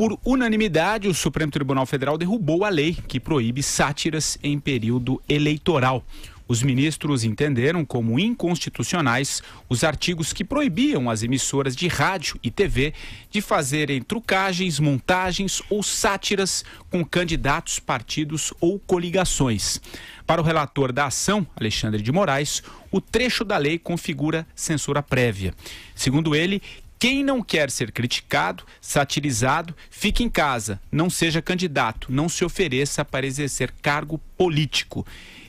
Por unanimidade, o Supremo Tribunal Federal derrubou a lei que proíbe sátiras em período eleitoral. Os ministros entenderam como inconstitucionais os artigos que proibiam as emissoras de rádio e TV de fazerem trucagens, montagens ou sátiras com candidatos, partidos ou coligações. Para o relator da ação, Alexandre de Moraes, o trecho da lei configura censura prévia. Segundo ele, quem não quer ser criticado, satirizado, fique em casa, não seja candidato, não se ofereça para exercer cargo político.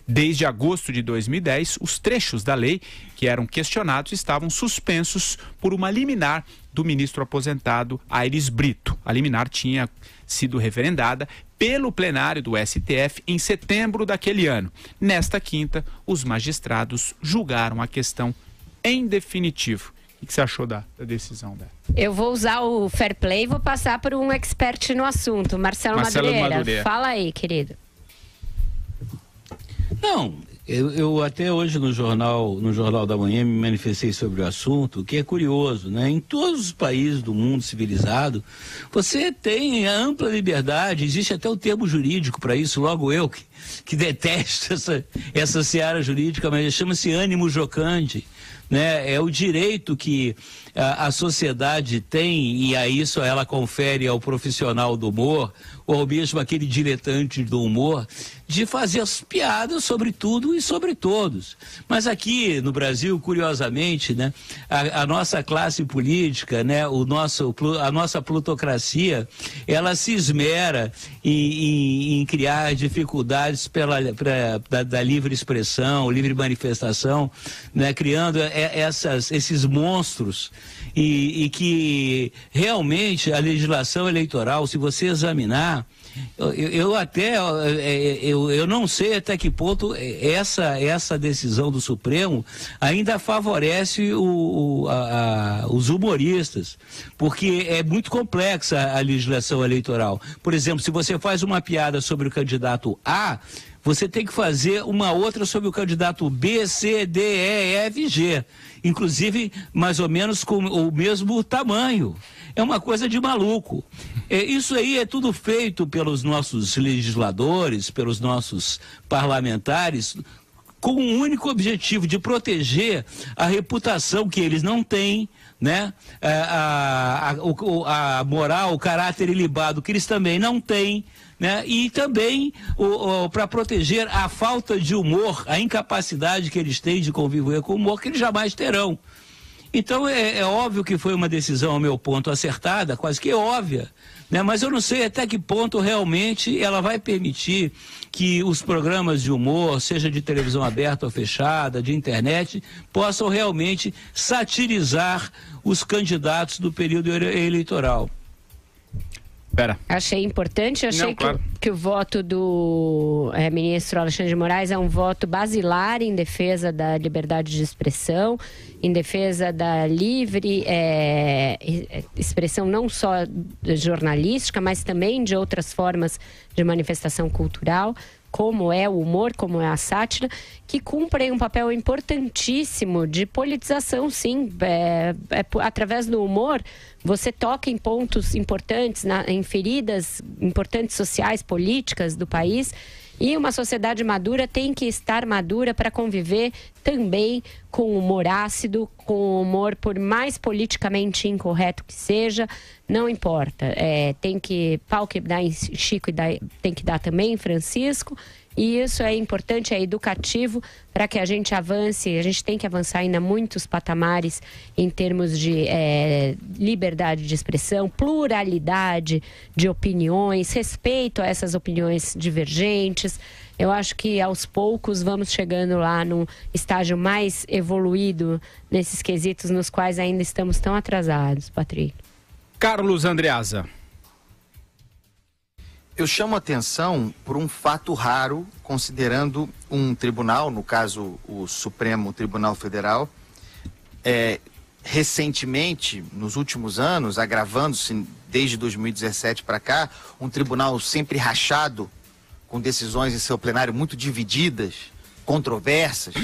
Desde agosto de 2010, os trechos da lei que eram questionados estavam suspensos por uma liminar do ministro aposentado Aires Brito. A liminar tinha sido referendada pelo plenário do STF em setembro daquele ano. Nesta quinta, os magistrados julgaram a questão em definitivo. O que você achou da decisão dela? Eu vou usar o fair play e vou passar por um expert no assunto. Marcelo Madureira. Fala aí, querido. Não, eu até hoje no Jornal da Manhã me manifestei sobre o assunto, que é curioso, né? Em todos os países do mundo civilizado, você tem a ampla liberdade, existe até o termo jurídico para isso, logo eu que detesto essa seara jurídica, mas chama-se ânimo jocandi. Né? É o direito que a sociedade tem, e a isso ela confere ao profissional do humor, ou mesmo aquele diletante do humor, de fazer as piadas sobre tudo e sobre todos. Mas aqui no Brasil, curiosamente, né, a nossa classe política, né, a nossa plutocracia, ela se esmera em criar dificuldades da livre expressão, livre manifestação, né, criando esses monstros e que realmente a legislação eleitoral, se você examinar, eu não sei até que ponto essa decisão do Supremo ainda favorece os humoristas, porque é muito complexa a legislação eleitoral. Por exemplo, se você faz uma piada sobre o candidato A, você tem que fazer uma outra sobre o candidato B, C, D, E, F, G. Inclusive, mais ou menos com o mesmo tamanho. É uma coisa de maluco. Isso aí é tudo feito pelos nossos legisladores, pelos nossos parlamentares, com um único objetivo de proteger a reputação que eles não têm, né? A moral, o caráter ilibado que eles também não têm, né? E também para proteger a falta de humor, a incapacidade que eles têm de conviver com o humor, que eles jamais terão. Então é óbvio que foi uma decisão, ao meu ponto, acertada, quase que óbvia, né? Mas eu não sei até que ponto realmente ela vai permitir que os programas de humor, seja de televisão aberta ou fechada, de internet, possam realmente satirizar os candidatos do período eleitoral. Achei importante, claro. que o voto do ministro Alexandre de Moraes é um voto basilar em defesa da liberdade de expressão, em defesa da livre expressão não só jornalística, mas também de outras formas de manifestação cultural, como é o humor, como é a sátira, que cumprem um papel importantíssimo de politização, sim. Através do humor, você toca em pontos importantes, em feridas importantes sociais, políticas do país. E uma sociedade madura tem que estar madura para conviver também com humor ácido, com humor por mais politicamente incorreto que seja, não importa. Tem que, pau que dá em Chico e tem que dar também em Francisco. E isso é importante, é educativo para que a gente avance. A gente tem que avançar ainda muitos patamares em termos de liberdade de expressão, pluralidade de opiniões, respeito a essas opiniões divergentes. Eu acho que aos poucos vamos chegando lá num estágio mais evoluído nesses quesitos nos quais ainda estamos tão atrasados, Patrick. Carlos Andreasa. Eu chamo a atenção por um fato raro, considerando um tribunal, no caso o Supremo Tribunal Federal, recentemente, nos últimos anos, agravando-se desde 2017 para cá, um tribunal sempre rachado, com decisões em seu plenário muito divididas, controversas.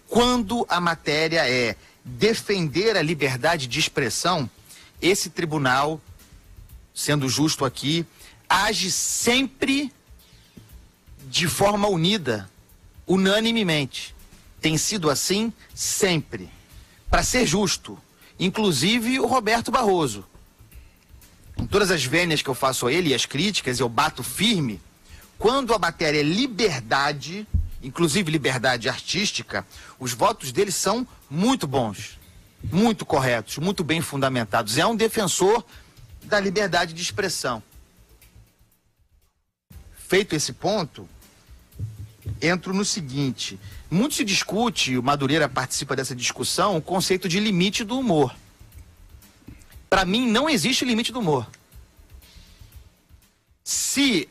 Quando a matéria é defender a liberdade de expressão, esse tribunal sendo justo aqui, age sempre de forma unida, unanimemente. Tem sido assim sempre. Para ser justo, inclusive o Roberto Barroso. Com todas as vênias que eu faço a ele e as críticas, eu bato firme. Quando a matéria é liberdade, inclusive liberdade artística, os votos dele são muito bons, muito corretos, muito bem fundamentados. É um defensor da liberdade de expressão. Feito esse ponto, entro no seguinte. Muito se discute, o Madureira participa dessa discussão, o conceito de limite do humor. Para mim, não existe limite do humor. Se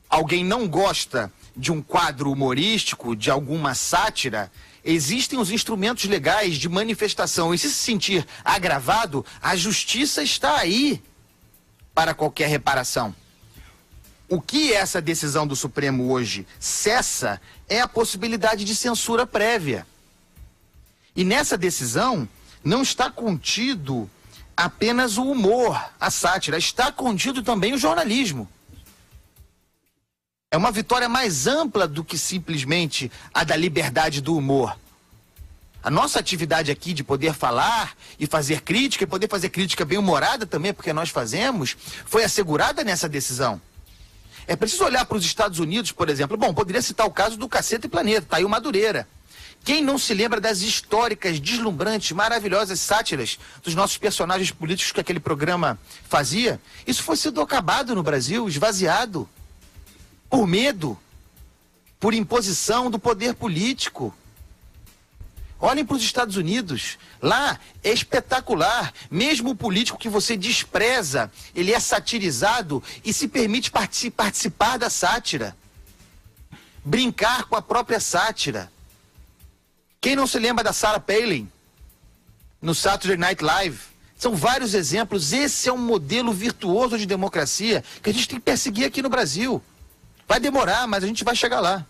alguém não gosta de um quadro humorístico, de alguma sátira, existem os instrumentos legais de manifestação. E se sentir agravado, a justiça está aí para qualquer reparação. O que essa decisão do Supremo hoje cessa é a possibilidade de censura prévia. E nessa decisão não está contido apenas o humor, a sátira, está contido também o jornalismo. É uma vitória mais ampla do que simplesmente a da liberdade do humor. A nossa atividade aqui de poder falar e fazer crítica, e poder fazer crítica bem-humorada também, porque nós fazemos, foi assegurada nessa decisão. É preciso olhar para os Estados Unidos, por exemplo. Bom, poderia citar o caso do Caceta e Planeta, tá aí o Madureira. Quem não se lembra das históricas, deslumbrantes, maravilhosas sátiras dos nossos personagens políticos que aquele programa fazia? Isso foi sido acabado no Brasil, esvaziado. Por medo, por imposição do poder político. Olhem para os Estados Unidos. Lá é espetacular. Mesmo o político que você despreza, ele é satirizado e se permite participar da sátira. Brincar com a própria sátira. Quem não se lembra da Sarah Palin no Saturday Night Live? São vários exemplos. Esse é um modelo virtuoso de democracia que a gente tem que perseguir aqui no Brasil. Vai demorar, mas a gente vai chegar lá.